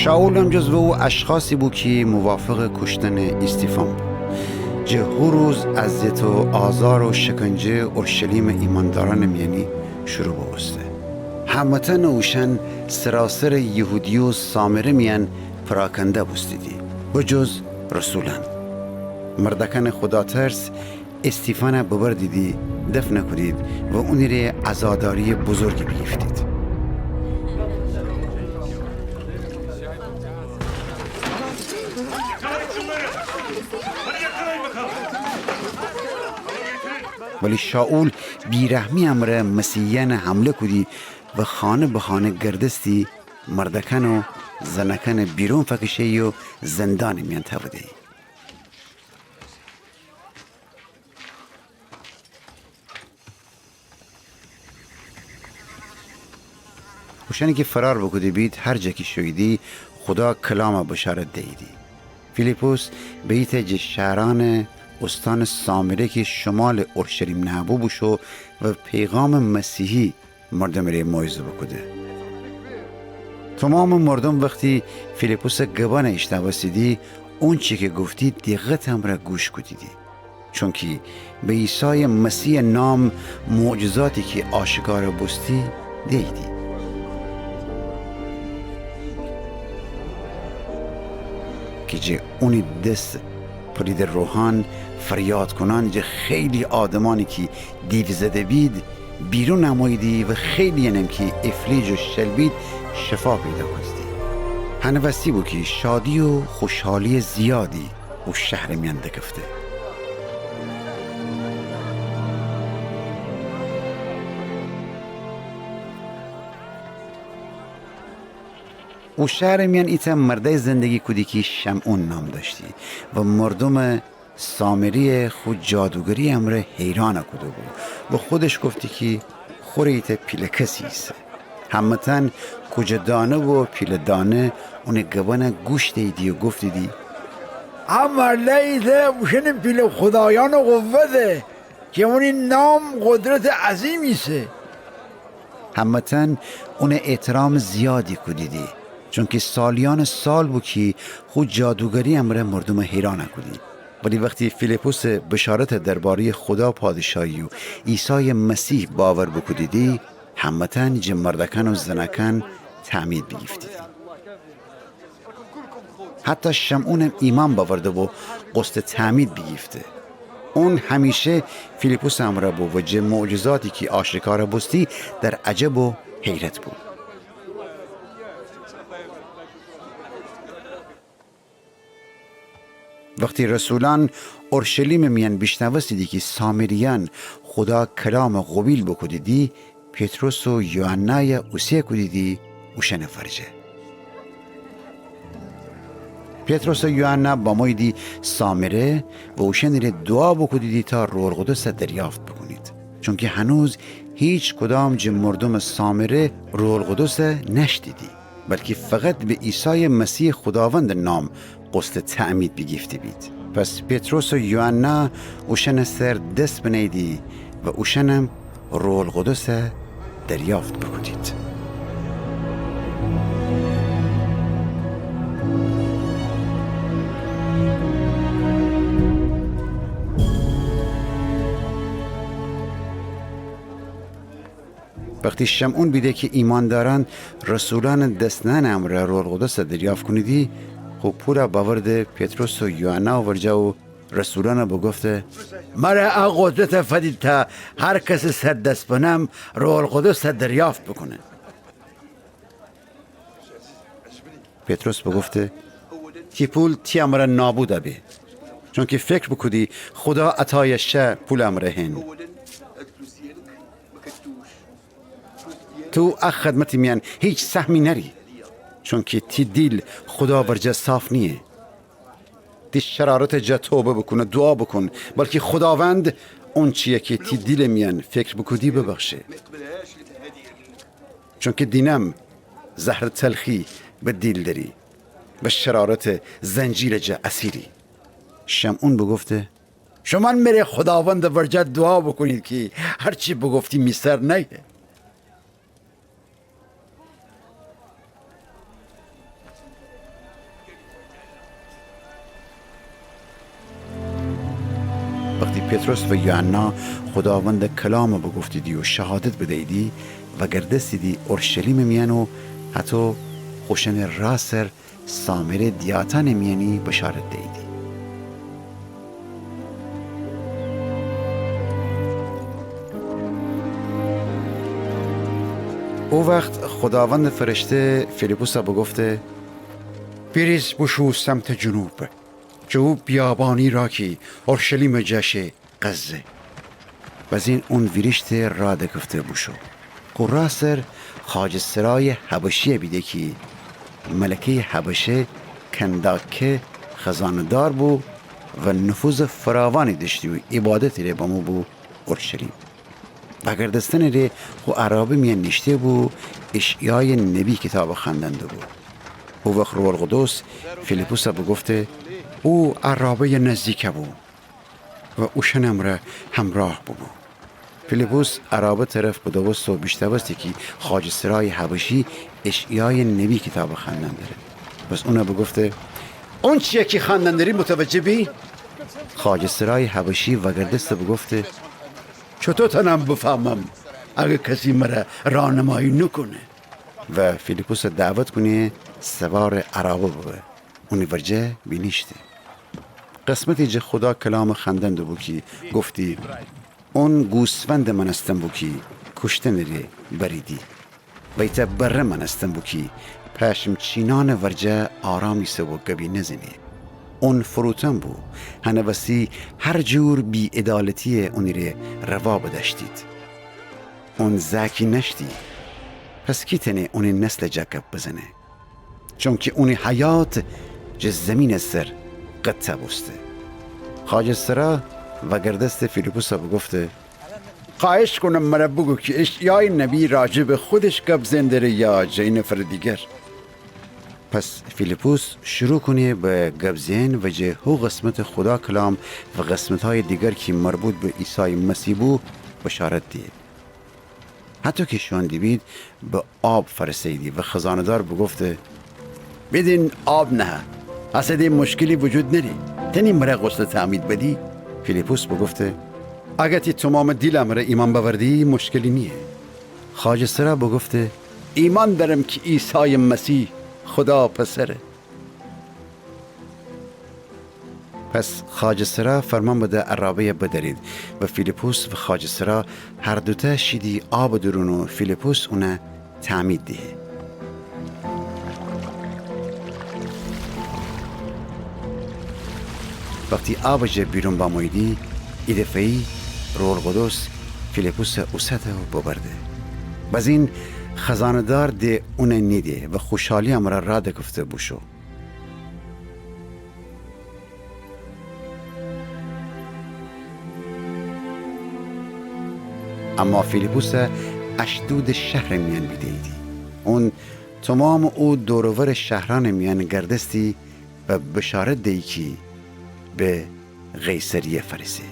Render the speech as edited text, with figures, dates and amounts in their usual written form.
شاول هم جزو او اشخاصی بود که موافق کشتن استیفان بود. هر روز اذیت و آزار و شکنجه اورشلیم ایمانداران میانی شروع بوسته. هموطن اوشن سراسر یهودی و سامره میان پراکنده بوستیدی بجز رسولان. مردکان خدا ترس استیفان ببردیدی، دفن کردید و اونی را عزاداری بزرگی بیفتید. ولی شاول بیرحمی امر مسیحیان حمله کردی و خانه به خانه گردستی مردکان و زنکان بیرون فکشی و زندان میان تودی. وشانی که فرار بکدی بید هر جا که شویدی خدا کلام بشارت دیدی. فیلیپوس بیت شهران استان سامره که شمال اورشلیم نبو بشو و پیغام مسیحی مردم ری موعظه بکده. تمام مردم وقتی فیلیپوس گبان اشتواسیدی اون چی که گفتی دقت هم را گوش کدیدی، چون که به عیسی مسیح نام معجزاتی که آشکار بستی دیدی. که جه اونی دست پرید روحان فریاد کنان جه خیلی آدمانی که دیو زده بید بیرون نمایدی و خیلی نم که افلیج و شلبید شفا پیدا کردی. هنوستی بود که شادی و خوشحالی زیادی و شهر میان دکفته. و شهر میان ایتا مرده زندگی کدی که شمعون نام داشتی و مردم سامری خود جادوگری امره حیران کده بود و خودش گفتی که خوری ایتا پیل کسی ایسه. همتن کجا دانه و پیل دانه اون گوانه گوش دیدی و گفتی دی مرده ایتا مشن پیل خدایان و قوته که اونی نام قدرت عظیم ایسه. همتن اون احترام زیادی کدیدی، چون که سالیان سال بود که خود جادوگری امره مردم حیران کدی. ولی وقتی فیلیپوس بشارت درباره خدا پادشاهی و عیسی مسیح باور بکدیدی همتن مردکان و زنکان تعمید بگیفتیدی. حتی شمعون ایمان باورده و قصد تعمید بگیفته. اون همیشه فیلیپوس امره بود و جه معجزاتی که آشکار بستی در عجب و حیرت بود. وقتی رسولان اورشلیم میان بیشنوستیدی که سامریان خدا کلام قبیل بکدیدی پتروس و یوحنای اوسیه کدیدی اوشن فرجه. پتروس و یوحنا با مایدی سامره و اوشن ره دعا بکدیدی تا روح القدس دریافت بکنید، چون که هنوز هیچ کدام مردم سامره روح القدس نشدیدی، بلکه فقط به عیسی مسیح خداوند نام قصد تعمید بگیفته بید. پس پتروس و یوحنا اوشن سر دست بنیدی و اوشنم روح القدس دریافت بکنید. وقتی شمعون بیده که ایمانداران رسولان دستنان امر روح القدس دریافت کنیدی خب پورا باورده پتروس و یوحنا ورجا و رسولان بگفته مرا قدرت فدید تا هر کس سر دست بنم روح القدس دریافت بکنه. پتروس بگفته که پول تی امر نابوده بی، چون که فکر بکدی خدا عطایشه پول امر هن. تو خدمتی میان هیچ سهمی نری، چون که تی دیل خدا ورجه صاف نیه. تی شرارت جا توبه بکنه دعا بکن، بلکه خداوند اون چیه که تی دیل میان فکر بکدی ببخشه، چون که دینم زهر تلخی به دیل داری و شرارت زنجیر جا اسیری. شمعون بگفته شما میره خداوند ورجه دعا بکنید که هرچی بگفتی میسر نیه. وقتی پتروس و یوحنا خداوند کلام بگفتیدی و شهادت بدهیدی و گردستیدی اورشلیم میان و حتی خوشن راسر سامر دیاتان میانی بشارت دهیدی. او وقت خداوند فرشته فیلیپوس بگفته بریز بشو سمت جنوب بیابانی را که اورشلیم جشه غزه. و این اون ویرشت را دکفته بشو که راسر خاج سرای حبشیه بیده که ملکه حبشه کنداکه خزاندار بو و نفوذ فراوانی داشتی و عبادتی ره بامو بو اورشلیم. و گردستن ره خو عرابه میان نشته بو اشعیای نبی کتاب خواندنده بو. او وقت روح القدس فیلیپوس بگفته او عرابه نزدیک بو و او شنم را همراه بو. فیلیپوس عرابه طرف بدوست و بیشتوستی که خاج سرای حبشی اشعیای نبی کتاب خواندن داره. بس اونا بگفته اون چیه که خواندن داری متوجه بی؟ خاج سرای حبشی و گردست بگفته چطور تنم بفهمم اگه کسی مرا راهنمایی نکنه؟ و فیلیپوس دعوت کنه سوار عرابه بوه. اونی ورجه بینیشته قسمتی جه خدا کلام خندند بو که گفتی اون گوسفند من استم بو که کشتن ری بریدی و ایتا بره من استم بو که پشم چینان ورجه آرامی سه و گبی نزنی. اون فروتن بو هنوستی هر جور بی ادالتی اونی ری روا بدشتید. اون زکی نشتی پس کی تنه اونی نسل جکب بزنه چون که اونی حیات جز زمین سر قطع بسته. خاج سرا و گردست فیلیپوس بگفته خواهش کنم مرا بگو که اشعیای نبی راجب خودش گپ زنده یا جای نفر دیگر. پس فیلیپوس شروع کنه به گپ زن و جه هو قسمت خدا کلام و قسمت های دیگر که مربوط به عیسی مسیح بو بشارت دید. حتی که شوندی بید به آب فرستیدی و خزاندار بگفته بدین آب نه اصلا مشکلی وجود نری تنی مرا غسل تعمید بدی. فیلیپوس بگفته اگه تی تمام دیلم را ایمان بوردی مشکلی نیه. خاج سرا بگفته ایمان دارم که عیسی مسیح خدا پسره. پس خاج سرا فرمان بده عرابه بدرید و فیلیپوس و خاج سرا هر دوتا شیدی آب درون و فیلیپوس اونه تعمید ده. وقتی آب جه بیرون بامویدی ایدفعی روح القدس فیلیپوس اوسته و ببرده. باز این خزاندار ده اونه نیده و خوشحالی امرا را دکفته بوشو. اما فیلیپوس اشدود شهر میان بیدیدی. اون تمام او دورور شهران میان گردستی و بشارت دی که به قیصریه فرسه.